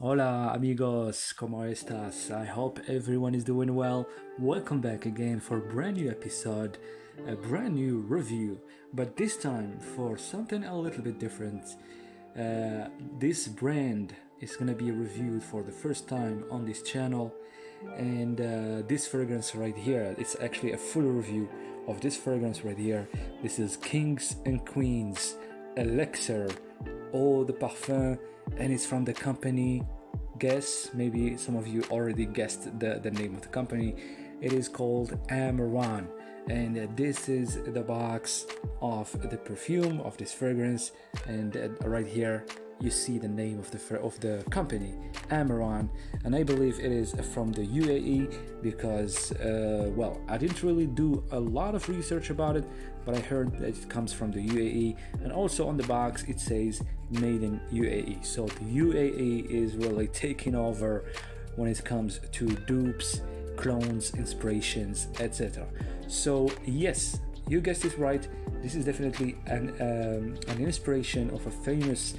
Hola amigos, ¿cómo estás? I hope everyone is doing well. Welcome back again for a brand new episode, a brand new review, but this time for something a little bit different. This brand is gonna be reviewed for the first time on this channel, and this fragrance right here, it's actually a full review of this fragrance right here. This is Kings and Queens Elixir Eau de Parfum, and it's from the company. Guess, maybe some of you already guessed the name of the company. It is called AMARAN, and this is the box of the perfume of this fragrance. And right here you see the name of the company, AMARAN, and I believe it is from the UAE because well, I didn't really do a lot of research about it, but I heard that it comes from the UAE, and also on the box it says made in UAE. So the UAE is really taking over when it comes to dupes, clones, inspirations, etc. So yes, you guessed it right. This is definitely an inspiration of a famous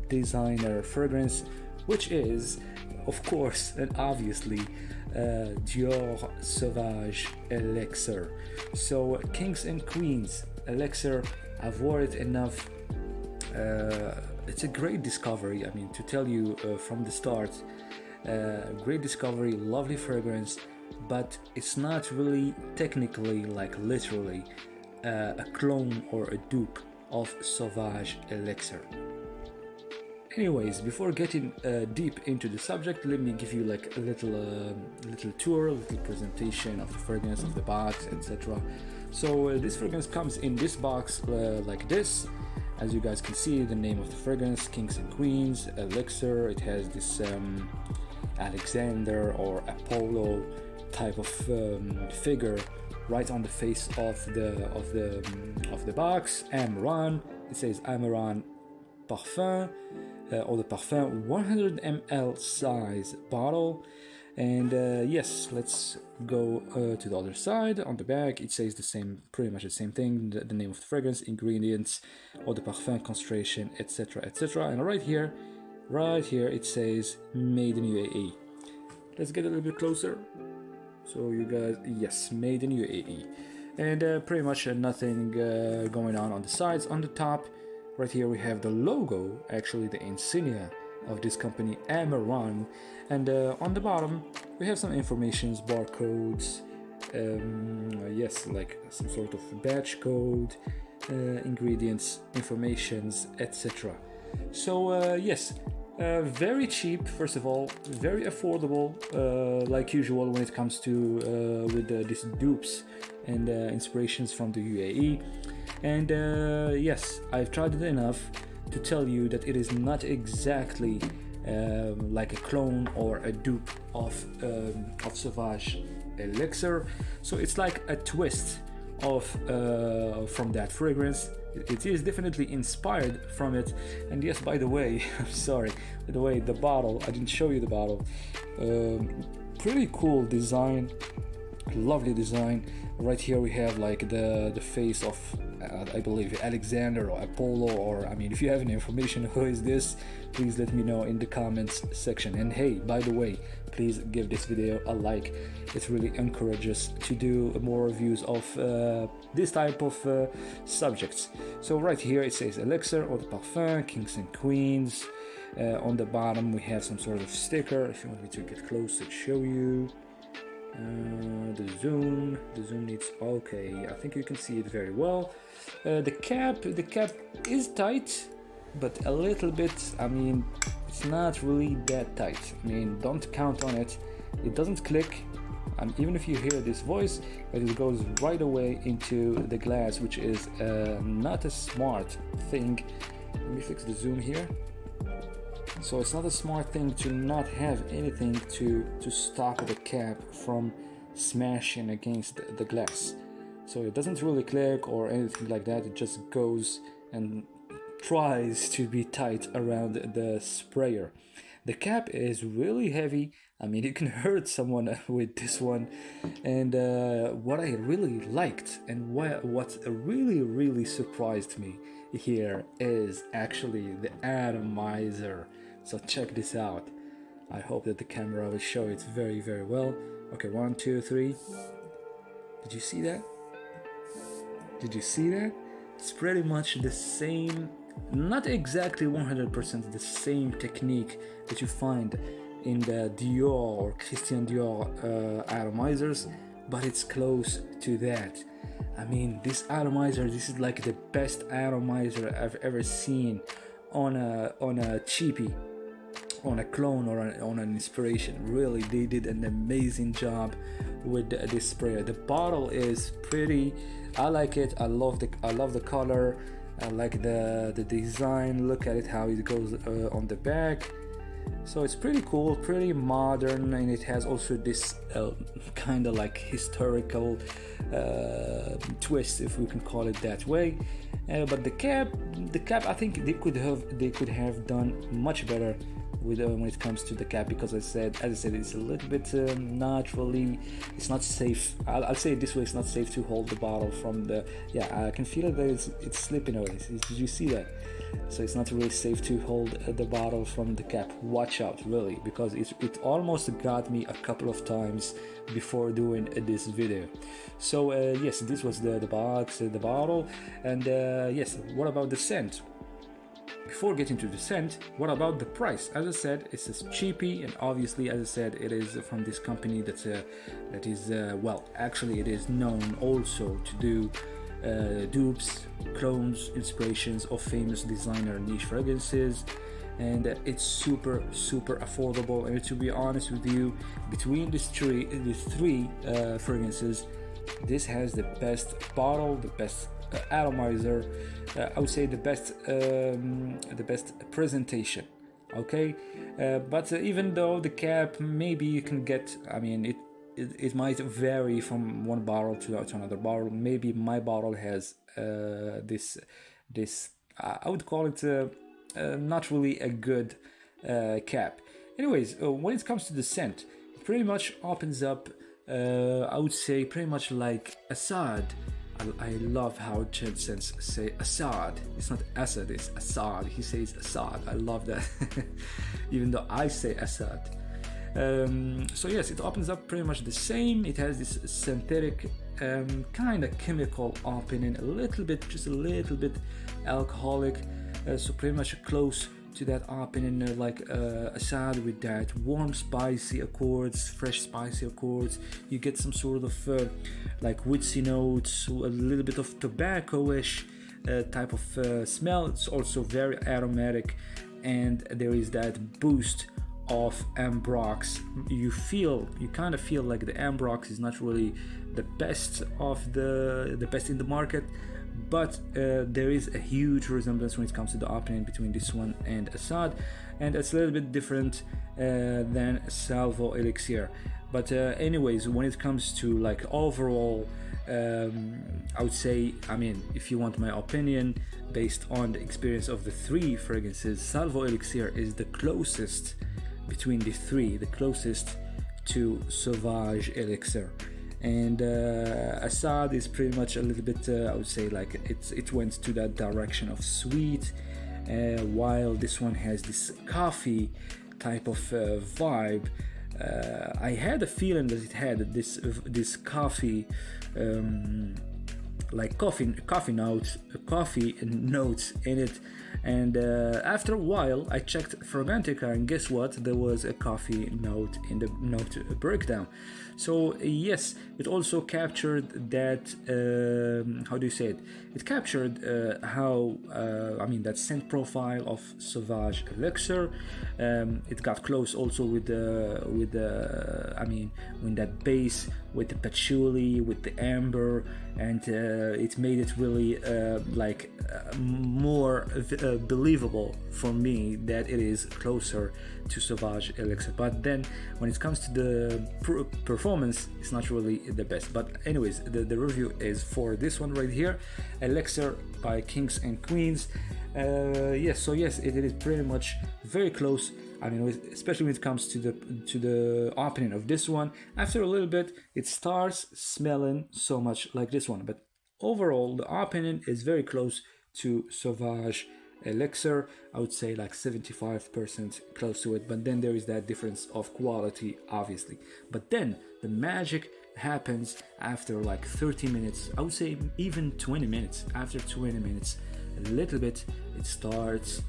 designer fragrance, which is, of course and obviously, Dior Sauvage Elixir. So Kings and Queens Elixir, I've worn it enough. It's a great discovery. I mean, to tell you from the start, great discovery, lovely fragrance, but it's not really technically, like literally, a clone or a dupe of Sauvage Elixir. Anyways, before getting deep into the subject, let me give you like a little tour, a little presentation of the fragrance, of the box, etc. So this fragrance comes in this box like this. As you guys can see, the name of the fragrance, Kings and Queens Elixir. It has this Alexander or Apollo type of figure right on the face of the box. Amaran. It says Amaran Parfum. Eau de Parfum, 100 ml size bottle. And yes, let's go to the other side. On the back it says the same, pretty much the same thing, the name of the fragrance, ingredients, Eau de Parfum, concentration, etc, etc. And right here it says made in UAE. Let's get a little bit closer so you guys, yes, made in UAE. And pretty much nothing going on the sides. On the top right here we have the logo, actually the insignia of this company, AMARAN. And on the bottom we have some informations, barcodes, yes, like some sort of batch code, ingredients, informations, etc. So yes, very cheap, first of all, very affordable, like usual when it comes to with these dupes and inspirations from the UAE. And yes, I've tried it enough to tell you that it is not exactly like a clone or a dupe of Sauvage Elixir. So it's like a twist of from that fragrance. It is definitely inspired from it. And yes, by the way, I'm sorry, by the way, the bottle, I didn't show you the bottle. Pretty cool design, lovely design. Right here we have like the face of I believe Alexander or Apollo, or I mean, if you have any information who is this, please let me know in the comments section. And hey, by the way, please give this video a like. It really encourages to do more reviews of this type of subjects. So right here it says Elixir Eau de Parfum, Kings and Queens. On the bottom we have some sort of sticker. If you want me to get closer to show you. The zoom needs, okay, I think you can see it very well. The cap is tight, but a little bit, I mean, it's not really that tight. I mean, don't count on it. It doesn't click, and even if you hear this voice, but it goes right away into the glass, which is not a smart thing. Let me fix the zoom here. So it's not a smart thing to not have anything to stop the cap from smashing against the glass. So it doesn't really click or anything like that. It just goes and tries to be tight around the sprayer. The cap is really heavy. I mean, it can hurt someone with this one. And what I really liked and what really surprised me here is actually the Atomizer. So check this out. I hope that the camera will show it very, very well. Okay, 1, 2, 3. Did you see that? Did you see that? It's pretty much the same, not exactly 100% the same technique that you find in the Dior or Christian Dior atomizers, but it's close to that. I mean, this atomizer, this is like the best atomizer I've ever seen on a cheapie, on a clone or on an inspiration. Really, they did an amazing job with this sprayer. The bottle is pretty. I like it. I love the color. I like the design. Look at it, how it goes on the back. So it's pretty cool, pretty modern, and it has also this kind of like historical twist, if we can call it that way. But the cap, I think they could have done much better with when it comes to the cap, because as I said, it's a little bit not really, it's not safe. I'll say it this way: it's not safe to hold the bottle from the. Yeah, I can feel it that it's slipping away. Did you see that? So it's not really safe to hold the bottle from the cap. Watch out, really, because it almost got me a couple of times before doing this video. So yes, this was the box, the bottle, and yes, what about the scent? Before getting to the scent, what about the price? As I said, it's a cheapie, and obviously, as I said, it is from this company that is well, actually, it is known also to do dupes, clones, inspirations of famous designer niche fragrances, and it's super affordable. And to be honest with you, between these three fragrances, this has the best bottle, the best atomizer, I would say the best presentation. Okay, but even though the cap, maybe you can get, I mean, it might vary from one bottle to another bottle. Maybe my bottle has this I would call it not really a good cap. Anyways, when it comes to the scent, it pretty much opens up, I would say, pretty much like Assad. I love how Jensens say Assad. It's not Assad, it's Assad. He says Assad. I love that. Even though I say Assad. So yes, it opens up pretty much the same. It has this synthetic kind of chemical opening, just a little bit alcoholic. So pretty much close to that opening, like Assad, with that warm spicy accords, fresh spicy accords. You get some sort of like woodsy notes, a little bit of tobacco-ish type of smell. It's also very aromatic, and there is that boost of Ambrox. You kind of feel like the Ambrox is not really the best in the market, but there is a huge resemblance when it comes to the opening between this one and Assad, and it's a little bit different than Salvo Elixir. But anyways, when it comes to like overall, I would say, I mean, if you want my opinion based on the experience of the three fragrances, Salvo Elixir is the closest between the three, the closest to Sauvage Elixir. And Assad is pretty much a little bit, I would say, like it went to that direction of sweet, while this one has this coffee type of vibe. I had a feeling that it had this coffee, like coffee notes in it. And after a while, I checked Fragrantica, and guess what? There was a coffee note in the note breakdown. So yes, it also captured that. How do you say it? It captured that scent profile of Sauvage Elixir. It got close also with that base, with the patchouli, with the amber, and it made it really more believable for me that it is closer to Sauvage Elixir. But then when it comes to the performance, it's not really the best. But anyways, the review is for this one right here, Elixir by Kings and Queens. Yes, it is pretty much very close. I mean, especially when it comes to the opening of this one. After a little bit, it starts smelling so much like this one, but overall the opening is very close to Sauvage Elixir, I would say like 75% close to it, but then there is that difference of quality, obviously. But then the magic happens after like 30 minutes, I would say even 20 minutes. After 20 minutes, a little bit, it starts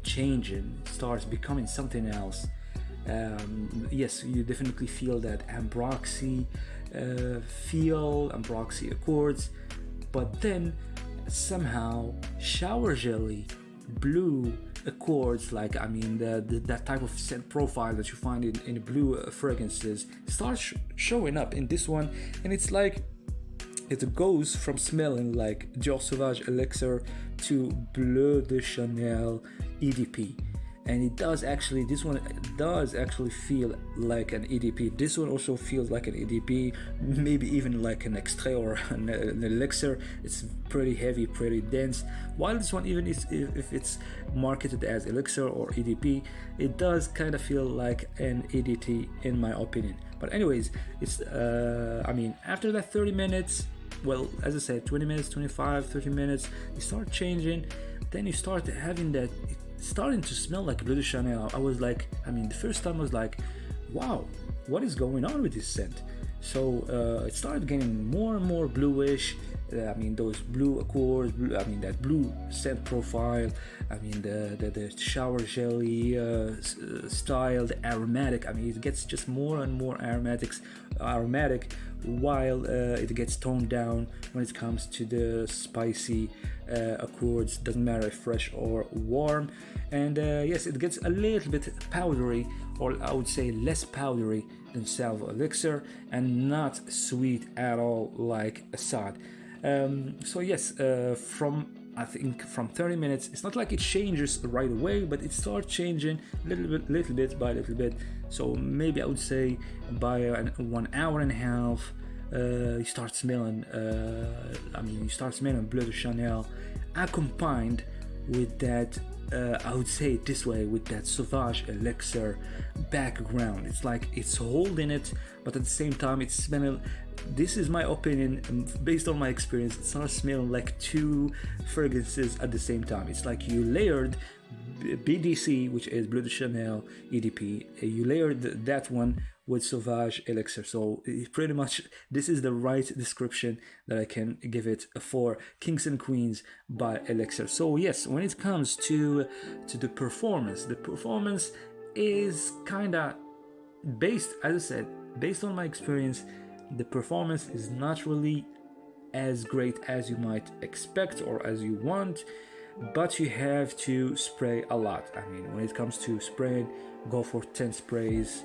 changing, starts becoming something else. Yes, you definitely feel that ambroxy ambroxy accords, but then somehow shower jelly blue accords, like that type of scent profile that you find in blue fragrances starts showing up in this one, and it's like it goes from smelling like Dior Sauvage Elixir to Bleu de Chanel EDP. And it does actually, this one does actually feel like an EDP. This one also feels like an EDP, maybe even like an extrait or an elixir. It's pretty heavy, pretty dense. While this one, even if it's marketed as elixir or EDP, it does kind of feel like an EDT in my opinion. But anyways, it's after that 30 minutes, well, as I said, 20 minutes, 25, 30 minutes, you start changing. Then you start having that, starting to smell like Bleu de Chanel. I was like, the first time I was like, wow, what is going on with this scent? So it started getting more and more bluish. Those blue accords, that blue scent profile. The shower jelly style, the aromatic. It gets just more and more aromatic, while it gets toned down when it comes to the spicy accords. Doesn't matter if fresh or warm. And yes, it gets a little bit powdery, or I would say less powdery than Salvo Elixir, and not sweet at all like Assad. So yes, from 30 minutes, it's not like it changes right away, but it starts changing little bit by little bit. So maybe I would say by 1 hour and a half, you start smelling Bleu de Chanel, accompanied with that, I would say it this way, with that Sauvage Elixir background. It's like it's holding it, but at the same time it's smelling, this is my opinion, based on my experience, it starts smelling like two fragrances at the same time. It's like you layered BDC, which is Bleu de Chanel EDP, you layered that one with Sauvage Elixir. So pretty much this is the right description that I can give it for Kings and Queens by Elixir. So yes, when it comes to the performance is kind of based, as I said, based on my experience. The performance is not really as great as you might expect or as you want, but you have to spray a lot. When it comes to spraying, go for 10 sprays.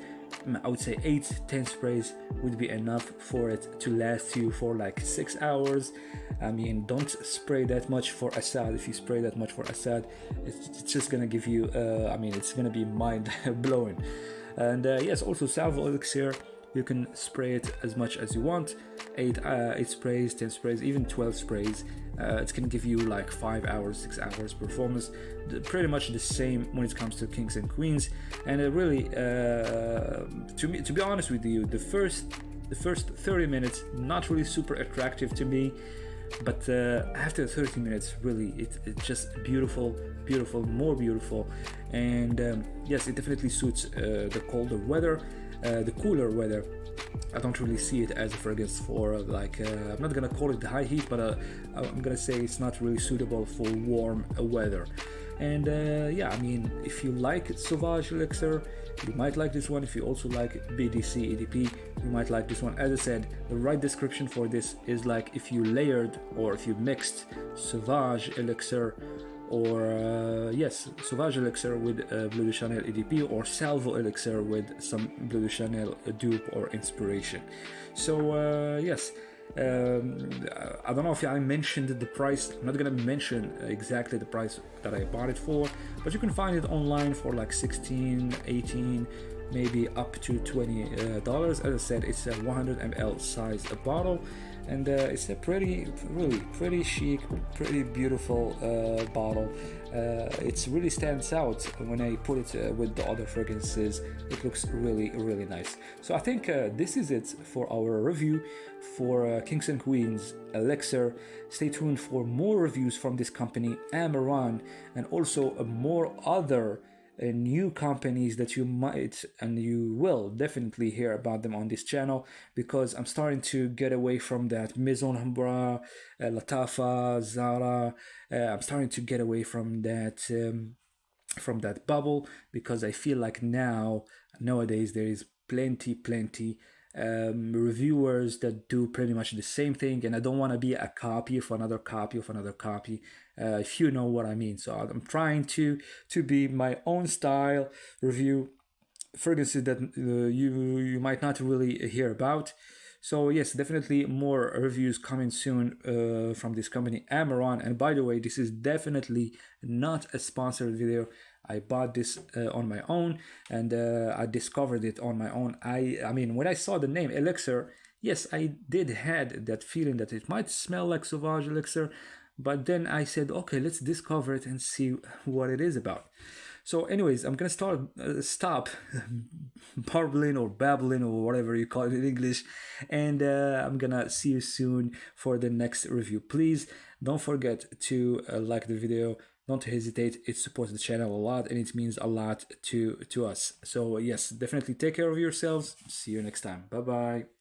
I would say 8-10 sprays would be enough for it to last you for like 6 hours. Don't spray that much for Assad. If you spray that much for Assad, it's just gonna give you it's gonna be mind blowing. And yes, also Salvo Elixir, you can spray it as much as you want, 8 sprays, 10 sprays, even 12 sprays. It's going to give you like 5 hours, 6 hours performance, pretty much the same when it comes to Kings and Queens. And really, to be honest with you, the first 30 minutes, not really super attractive to me, but after 30 minutes, really, it's just beautiful, more beautiful. And yes, it definitely suits the colder weather. The cooler weather, I don't really see it as a fragrance for I'm not gonna call it the high heat, but I'm gonna say it's not really suitable for warm weather. And if you like Sauvage Elixir, you might like this one. If you also like BDC EDP, you might like this one. As I said, the right description for this is like if you layered or if you mixed Sauvage Elixir or Sauvage Elixir with Bleu de Chanel EDP, or Salvo Elixir with some Bleu de Chanel dupe or inspiration. So yes, I don't know if I mentioned the price. I'm not gonna mention exactly the price that I bought it for, but you can find it online for like 16, 18, maybe up to $20. As I said, it's a 100 ml size bottle, and it's a really pretty chic, pretty beautiful bottle. It really stands out when I put it with the other fragrances. It looks really nice. So I think this is it for our review for Kings and Queens Elixir. Stay tuned for more reviews from this company, AMARAN, and also more other new companies that you might and you will definitely hear about them on this channel, because I'm starting to get away from that Maison Hambra, Latafa, Zara. I'm starting to get away from that bubble, because I feel like nowadays there is plenty reviewers that do pretty much the same thing, and I don't want to be a copy of another copy of another copy, if you know what I mean. So I'm trying to be my own style, review fragrances that you might not really hear about. So yes, definitely more reviews coming soon from this company, AMARAN. And by the way, this is definitely not a sponsored video. I bought this on my own, and I discovered it on my own. I mean, when I saw the name Elixir, yes, I did had that feeling that it might smell like Sauvage Elixir, but then I said, okay, let's discover it and see what it is about. So anyways, I'm gonna stop barbling or babbling or whatever you call it in English, and I'm gonna see you soon for the next review. Please don't forget to like the video. Don't hesitate. It supports the channel a lot, and it means a lot to us. So yes, definitely take care of yourselves. See you next time. Bye bye.